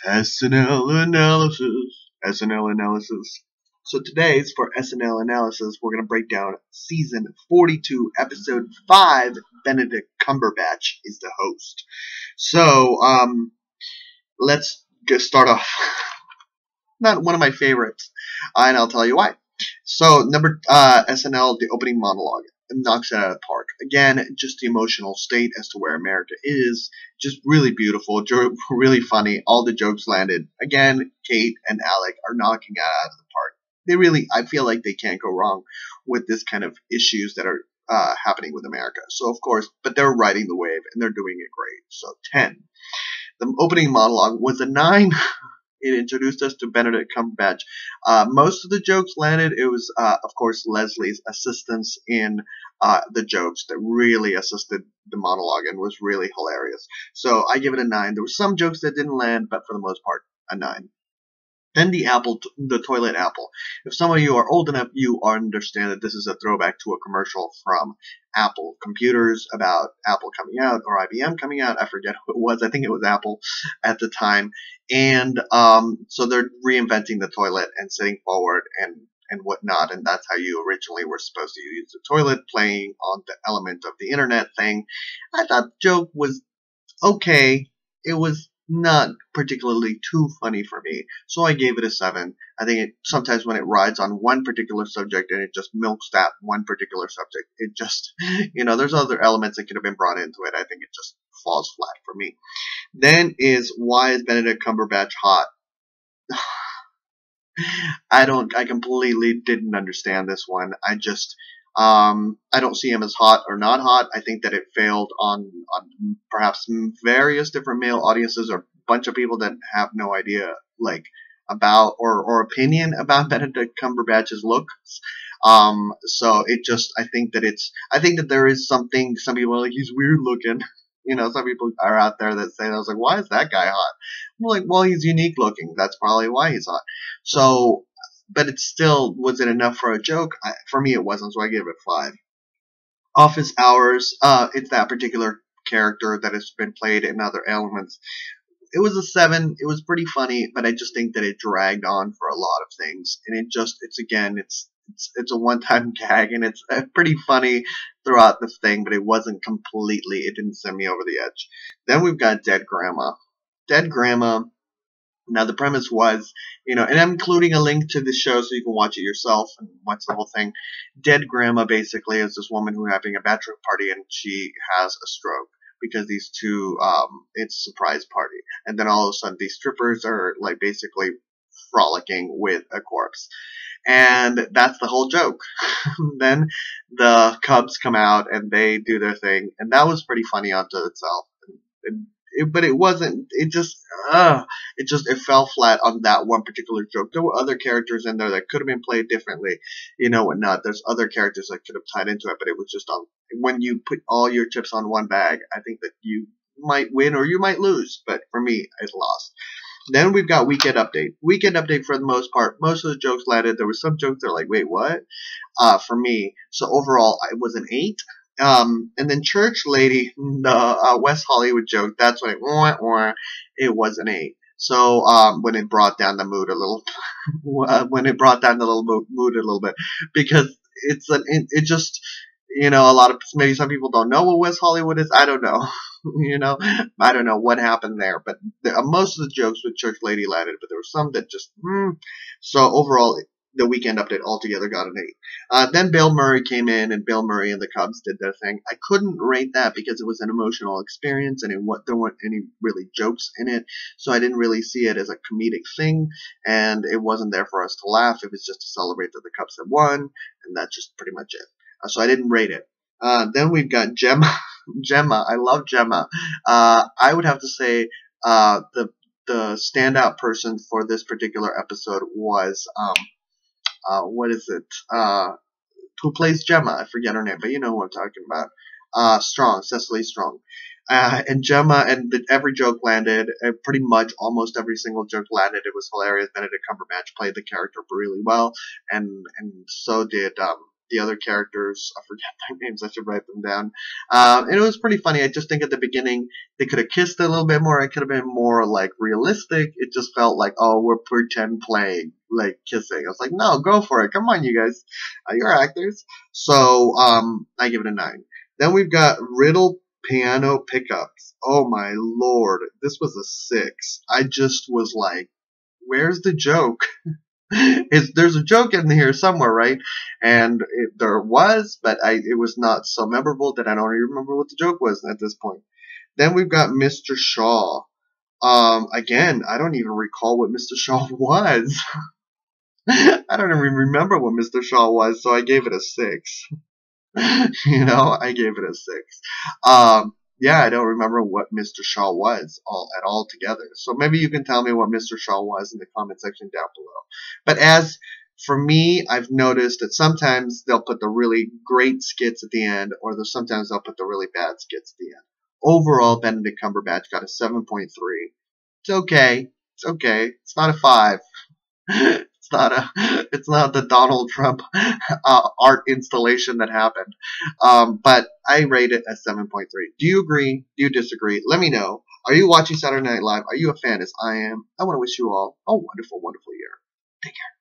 SNL analysis. SNL analysis. So today's for SNL analysis, we're going to break down season 42, episode 5. Benedict Cumberbatch is the host. So, let's just start off. Not one of my favorites, and I'll tell you why. So, SNL, the opening monologue, knocks it out of the park. Again, just the emotional state as to where America is. Just really beautiful, really funny. All the jokes landed. Again, Kate and Alec are knocking it out of the park. I feel like they can't go wrong with this kind of issues that are happening with America. So, of course, but they're riding the wave and they're doing it great. So, 10. The opening monologue was a 9. It introduced us to Benedict Cumberbatch. Most of the jokes landed. It was, of course, Leslie's assistance in the jokes that really assisted the monologue and was really hilarious. So I give it a 9. There were some jokes that didn't land, but for the most part, a 9. Then the toilet apple. If some of you are old enough, you understand that this is a throwback to a commercial from Apple computers about Apple coming out or IBM coming out. I forget who it was. I think it was Apple at the time. And so they're reinventing the toilet and sitting forward and whatnot. And that's how you originally were supposed to use the toilet, playing on the element of the internet thing. I thought the joke was okay. It was not particularly too funny for me, so I gave it a 7. I think sometimes when it rides on one particular subject and it just milks that one particular subject, it just, there's other elements that could have been brought into it. I think it just falls flat for me. Then is, why is Benedict Cumberbatch hot? I completely didn't understand this one. I don't see him as hot or not hot. I think that it failed on perhaps various different male audiences or a bunch of people that have no idea about or opinion about Benedict Cumberbatch's looks. So I think that there is something. Some people are like, he's weird looking. Some people are out there that say, I was like, why is that guy hot? I'm like, well, he's unique looking. That's probably why he's hot. So, but it still, was it enough for a joke? For me, it wasn't, so I gave it 5. Office Hours, it's that particular character that has been played in other elements. It was a 7. It was pretty funny, but I just think that it dragged on for a lot of things. And it's a one-time gag, and it's pretty funny throughout this thing, but it didn't send me over the edge. Then we've got Dead Grandma. Dead Grandma. Now, the premise was, and I'm including a link to the show so you can watch it yourself and watch the whole thing. Dead Grandma basically is this woman who's having a bachelor party and she has a stroke because these two, it's a surprise party. And then all of a sudden these strippers are basically frolicking with a corpse. And that's the whole joke. Then the Cubs come out and they do their thing. And that was pretty funny unto itself. But it wasn't. It fell flat on that one particular joke. There were other characters in there that could have been played differently, whatnot. There's other characters that could have tied into it, but it was just when you put all your chips on one bag, I think that you might win or you might lose. But for me, I lost. Then we've got Weekend Update. Weekend Update, for the most part, most of the jokes landed. There were some jokes that are like, wait, what? For me. So overall, it was an 8. And then Church Lady, the West Hollywood joke, that's when it was an 8. So when it brought down the mood a little, mood a little bit, because a lot of, maybe some people don't know what West Hollywood is. I don't know. I don't know what happened there, but most of the jokes with Church Lady landed, but there were some that just, So overall, the Weekend Update altogether got an 8. Then Bill Murray came in, and Bill Murray and the Cubs did their thing. I couldn't rate that because it was an emotional experience, and there weren't any really jokes in it, so I didn't really see it as a comedic thing, and it wasn't there for us to laugh. It was just to celebrate that the Cubs had won, and that's just pretty much it. So I didn't rate it. Then we've got Gemma. Gemma, I love Gemma. I would have to say the standout person for this particular episode was who plays Gemma? I forget her name, but you know who I'm talking about. Cecily Strong. And Gemma, and every joke landed. Pretty much almost every single joke landed. It was hilarious. Benedict Cumberbatch played the character really well, and so did the other characters. I forget their names. I should write them down. And it was pretty funny. I just think at the beginning they could have kissed a little bit more. It could have been more like realistic. It just felt like, oh, we're pretend playing, like kissing. I was like, no, go for it. Come on, you guys. You're actors. So I give it a 9. Then we've got Riddle Piano Pickups. Oh my lord, this was a 6. I just was like, where's the joke? There's a joke in here somewhere, right? And there was, but it was not so memorable that I don't even remember what the joke was at this point. Then we've got Mr. Shaw. Again, I don't even recall what Mr. Shaw was. I don't even remember what Mr. Shaw was, so I gave it a 6. I gave it a 6. Yeah, I don't remember what Mr. Shaw was at all together. So maybe you can tell me what Mr. Shaw was in the comment section down below. But as for me, I've noticed that sometimes they'll put the really great skits at the end, or sometimes they'll put the really bad skits at the end. Overall, Benedict Cumberbatch got a 7.3. It's okay. It's okay. It's not a 5. It's not the Donald Trump art installation that happened. But I rate it at 7.3. Do you agree? Do you disagree? Let me know. Are you watching Saturday Night Live? Are you a fan as I am? I want to wish you all a wonderful, wonderful year. Take care.